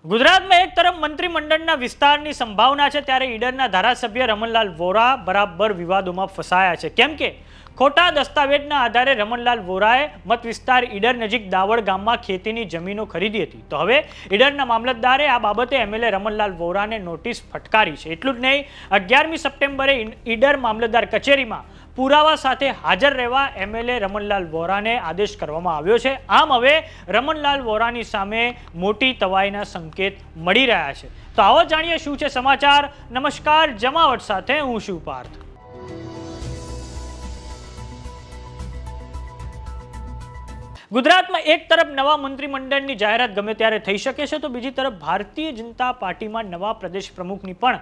ગુજરાતમાં એક તરફ મંત્રીમંડળના વિસ્તારની સંભાવના છે, ત્યારે ઈડરના ધારાસભ્ય રમણલાલ વોરા બરાબર વિવાદોમાં ફસાયા છે. કેમ કે ખોટા દસ્તાવેજના આધારે રમણલાલ વોરાએ મત વિસ્તાર ઈડર નજીક દાવડ ગામમાં ખેતીની જમીનો ખરીદી હતી. તો હવે ઈડરના મામલતદારે આ બાબતે એમએલએ રમણલાલ વોરાને નોટિસ ફટકારી છે. એટલું જ નહીં, 11મી સપ્ટેમ્બરે ઈડર મામલતદાર કચેરીમાં પુરાવા સાથે હાજર રહેવા એમએલએ રમણલાલ વોરાને આદેશ કરવામાં આવ્યો છે. આમ હવે રમણલાલ વોરાની સામે મોટી તવાઈના સંકેત મળી રહ્યા છે. તો આવો જાણીએ શું છે સમાચાર. નમસ્કાર, જમાવટ સાથે હું છું પાર્થ. ગુજરાતમાં એક તરફ નવા મંત્રીમંડળની જાહેરાત ગમે ત્યારે થઈ શકે છે, તો બીજી તરફ ભારતીય જનતા પાર્ટીમાં નવા પ્રદેશ પ્રમુખની પણ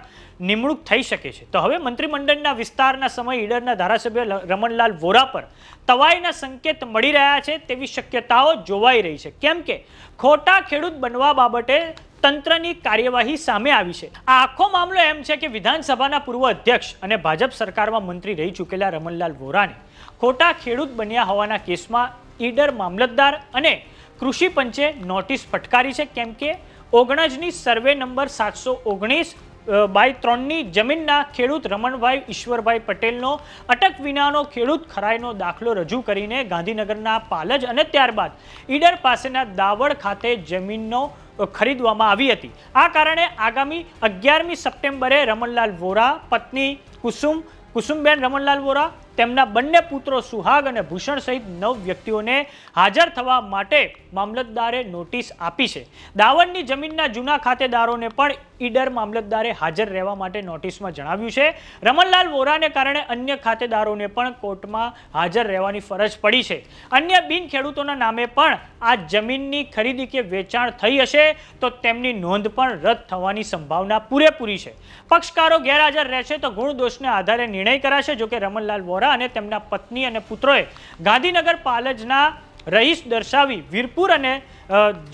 નિમણૂક થઈ શકે છે. તો હવે મંત્રીમંડળના વિસ્તારના સમય ઈડરના ધારાસભ્ય રમણલાલ વોરા પર તવાઈના સંકેત મળી રહ્યા છે તેવી શક્યતાઓ જોવાઈ રહી છે. કેમ કે ખોટા ખેડૂત બનવા બાબતે તંત્રની કાર્યવાહી સામે આવી છે. આ આખો મામલો એમ છે કે વિધાનસભાના પૂર્વ અધ્યક્ષ અને ભાજપ સરકારમાં મંત્રી રહી ચૂકેલા રમણલાલ વોરાને ખોટા ખેડૂત બન્યા હોવાના કેસમાં ઈડર મામલતદાર અને કૃષિ પંચે નોટિસ ફટકારી છે. કેમ કે ઓગણજની સર્વે નંબર 719/3ની જમીનના ખેડૂત રમણભાઈ ઈશ્વરભાઈ પટેલનો અટક વિનાનો ખેડૂત ખરાઈનો દાખલો રજૂ કરીને ગાંધીનગરના પાલજ અને ત્યારબાદ ઈડર પાસેના દાવડ ખાતે જમીનનો ખરીદવામાં આવી હતી. આ કારણે આગામી 11મી સપ્ટેમ્બરે રમણલાલ વોરા, પત્ની કુસુમબેન રમણલાલ વોરા, તેમના બંને પુત્રો સુહાગ અને ભૂષણ સહિત 9 વ્યક્તિઓને હાજર થવા માટે મામલતદારે નોટિસ આપી છે. દાવડની જમીનના જૂના ખાતેદારોને પણ ઈડર મામલતદારે હાજર રહેવા માટે નોટિસમાં જણાવ્યું છે. રમણલાલ વોરાને કારણે અન્ય ખાતેદારોને પણ કોર્ટમાં હાજર રહેવાની ફરજ પડી છે. અન્ય બિન ખેડૂતોના નામે પણ આ જમીનની ખરીદી કે વેચાણ થઈ હશે તો તેમની નોંધ પણ રદ થવાની સંભાવના પૂરેપૂરી છે. પક્ષકારો ગેરહાજર રહેશે તો ગુણ દોષને આધારે નિર્ણય કરાશે. જોકે રમણલાલ વોરા અને તેમના પત્ની અને પુત્રોએ ગાંધીનગર પાલજના રહીશ દર્શાવી વીરપુર અને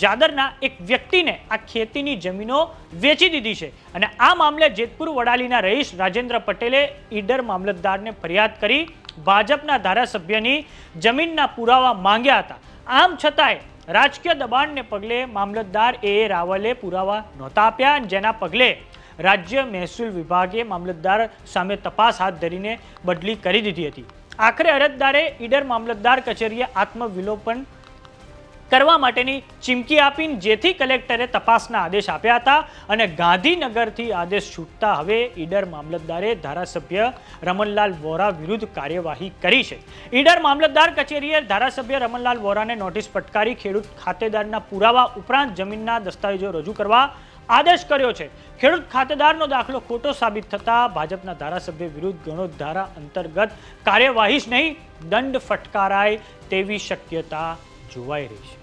જાદરના એક વ્યક્તિને આ ખેતીની જમીનો વેચી દીધી છે. અને આ મામલે જેતપુર વડાલીના રહીશ રાજેન્દ્ર પટેલે ઈડર મામલતદારને ફરિયાદ કરી ભાજપના ધારાસભ્યની જમીનના પુરાવા માંગ્યા હતા. આમ છતાંય રાજકીય દબાણને પગલે મામલતદાર એ રાવલે પુરાવા નહોતા આપ્યા, જેના પગલે રાજ્ય મહેસૂલ વિભાગે મામલતદાર સામે તપાસ હાથ ધરીને બદલી કરી દીધી હતી. આખરે અરજદારે ઈડર મામલતદાર કચેરીએ આત્મવિલોપન કરવા માટેની ચીમકી આપીને જેથી કલેક્ટરે તપાસના આદેશ આપ્યા હતા અને ગાંધીનગરથી આદેશ છૂટતા હવે ઈડર મામલતદારે ધારાસભ્ય રમણલાલ વોરા વિરુદ્ધ કાર્યવાહી કરી છે. ઈડર મામલતદાર કચેરીએ ધારાસભ્ય રમણલાલ વોરાને નોટિસ ફટકારી ખેડૂત ખાતેદારના પુરાવા ઉપરાંત જમીનના દસ્તાવેજો રજૂ કરવા આદેશ કર્યો છે. ખેડૂત ખાતેદારનો દાખલો ખોટો સાબિત થતા ભાજપના ધારાસભ્ય વિરુદ્ધ ગણોત ધારા અંતર્ગત કાર્યવાહી જ નહીં, દંડ ફટકારાય તેવી શક્યતા જોવાઈ રહી છે.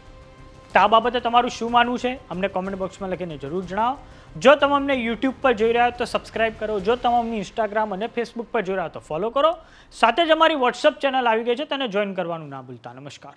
તો આ બાબતે તમારું શું માનવું છે અમને કોમેન્ટ બોક્સમાં લખીને જરૂર જણાવો. જો તમે અમને યુટ્યુબ પર જોઈ રહ્યા તો સબસ્ક્રાઇબ કરો. જો તમે અમને ઇન્સ્ટાગ્રામ અને ફેસબુક પર જોઈ રહ્યા તો ફોલો કરો. સાથે જ અમારી વોટ્સઅપ ચેનલ આવી ગઈ છે, તેને જોઈન કરવાનું ના ભૂલતા. નમસ્કાર.